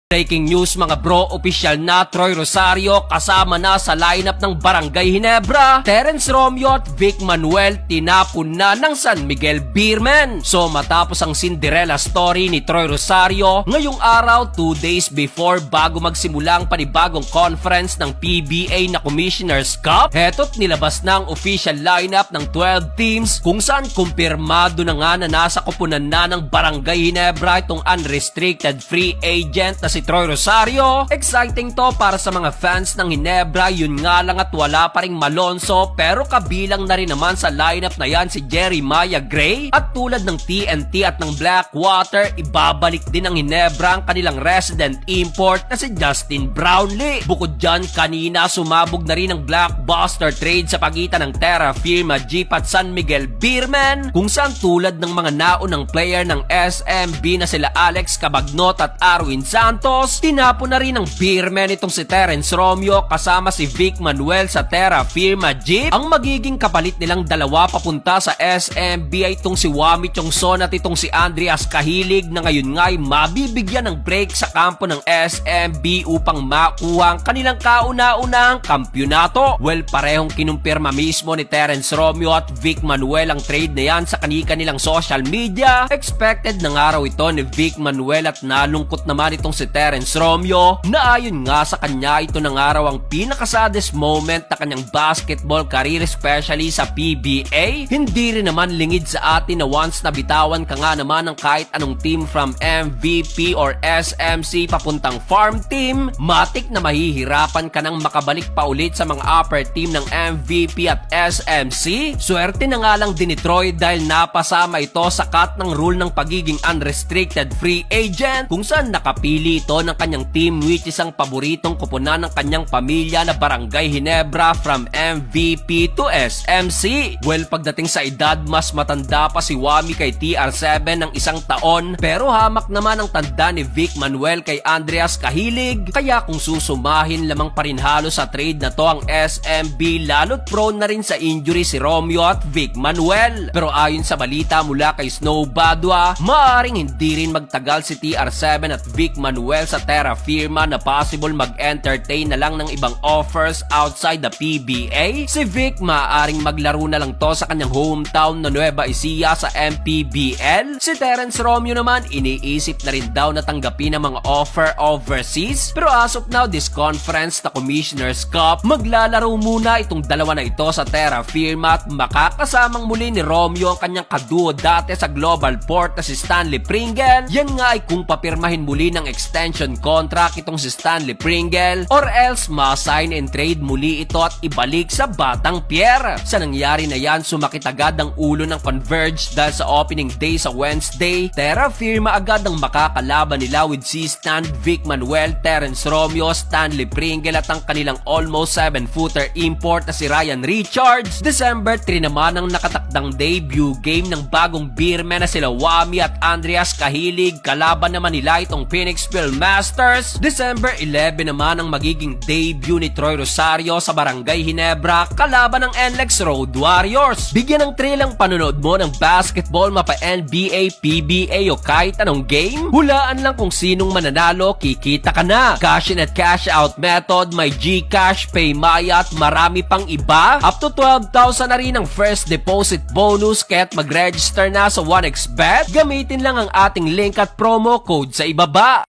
Breaking news mga bro, opisyal na Troy Rosario kasama na sa lineup ng Barangay Ginebra. Terence Romeo at Vic Manuel tinapon na ng San Miguel Beermen. So matapos ang Cinderella story ni Troy Rosario, ngayong araw 2 days before bago magsimula ang panibagong conference ng PBA na Commissioner's Cup, heto't nilabas na ang official lineup ng 12 teams kung saan kumpirmado na nga na nasa koponan na ng Barangay Ginebra itong unrestricted free agent na si Troy Rosario. Exciting to para sa mga fans ng Ginebra, yun nga lang at wala pa ring Malonzo, pero kabilang na rin naman sa lineup na yan si Jeremiah Gray. At tulad ng TNT at ng Blackwater, ibabalik din ng Ginebra ang kanilang resident import na si Justin Brownlee. Bukod dyan, kanina sumabog na rin ang blockbuster trade sa pagitan ng Terra Firma Jeep at San Miguel Beermen, kung saan tulad ng mga naunang player ng SMB na sila Alex Cabagnot at Arwin Santos, tinapon na rin ng Beermen itong si Terence Romeo kasama si Vic Manuel sa Terra Firma Jeep. Ang magiging kapalit nilang dalawa papunta sa SMB ay itong si Wami Chongson at itong si Andreas Kahilig, na ngayon nga ay mabibigyan ng break sa kampo ng SMB upang makuha ang kanilang kauna-unahang kampyonato. Well, parehong kinumpirma mismo ni Terence Romeo at Vic Manuel ang trade na yan sa kanilang social media. Expected ng araw ito ni Vic Manuel at nalungkot naman itong si Terence Romeo na ayon nga sa kanya, ito ng araw ang pinakasadest moment na kanyang basketball career, especially sa PBA. Hindi rin naman lingid sa atin na once na bitawan ka nga naman ng kahit anong team from MVP or SMC papuntang farm team, matik na mahihirapan ka nang makabalik pa ulit sa mga upper team ng MVP at SMC. Swerte na nga lang din ni Troy dahil napasama ito sa cut ng rule ng pagiging unrestricted free agent, kung saan nakapili ito ng kanyang team which is ang paboritong koponan ng kanyang pamilya na Barangay Ginebra from MVP to SMC. Well, pagdating sa edad, mas matanda pa si Wami kay TR7 ng 1 taon, pero hamak naman ang tanda ni Vic Manuel kay Andreas Kahilig, kaya kung susumahin lamang pa rin halos sa trade na to ang SMB, lalo't prone na rin sa injury si Romeo at Vic Manuel. Pero ayon sa balita mula kay Snow Badua, maaaring hindi rin magtagal si TR7 at Vic Manuel sa Terra Firma na possible mag-entertain na lang ng ibang offers outside the PBA. Si Vic maaaring maglaro na lang to sa kanyang hometown na Nueva Ecija sa MPBL. Si Terence Romeo naman iniisip na rin daw na tanggapin ang mga offer overseas, pero as of now this conference na Commissioner's Cup, maglalaro muna itong dalawa na ito sa Terra Firma at makakasamang muli ni Romeo ang kanyang kaduo dati sa Global Port na si Stanley Pringle. Yan nga ay kung papirmahin muli ng extension contract itong si Stanley Pringle, or else ma-sign and trade muli ito at ibalik sa Batang Pierre. Sa nangyari na yan, sumakit agad ang ulo ng Converge dahil sa opening day sa Wednesday, Terra Firma agad ang makakalaban nila with si Stan, Vic Manuel, Terence Romeo, Stanley Pringle at ang kanilang almost 7-footer import na si Ryan Richards. December 3 naman ang nakatakdang debut game ng bagong Beermen na sila Wami at Andreas Kahilig, kalaban naman nila itong Phoenixville Masters. December 11 naman ang magiging debut ni Troy Rosario sa Barangay Ginebra, kalaban ng NLEX Road Warriors. Bigyan ng thrill ang panonood mo ng basketball, mapa NBA, PBA o kahit anong game. Hulaan lang kung sinong mananalo, kikita ka na. Cash in at cash out method, may GCash, PayMaya at marami pang iba. Up to 12,000 na rin ang first deposit bonus, kaya't mag-register na sa 1xBet. Gamitin lang ang ating link at promo code sa ibaba.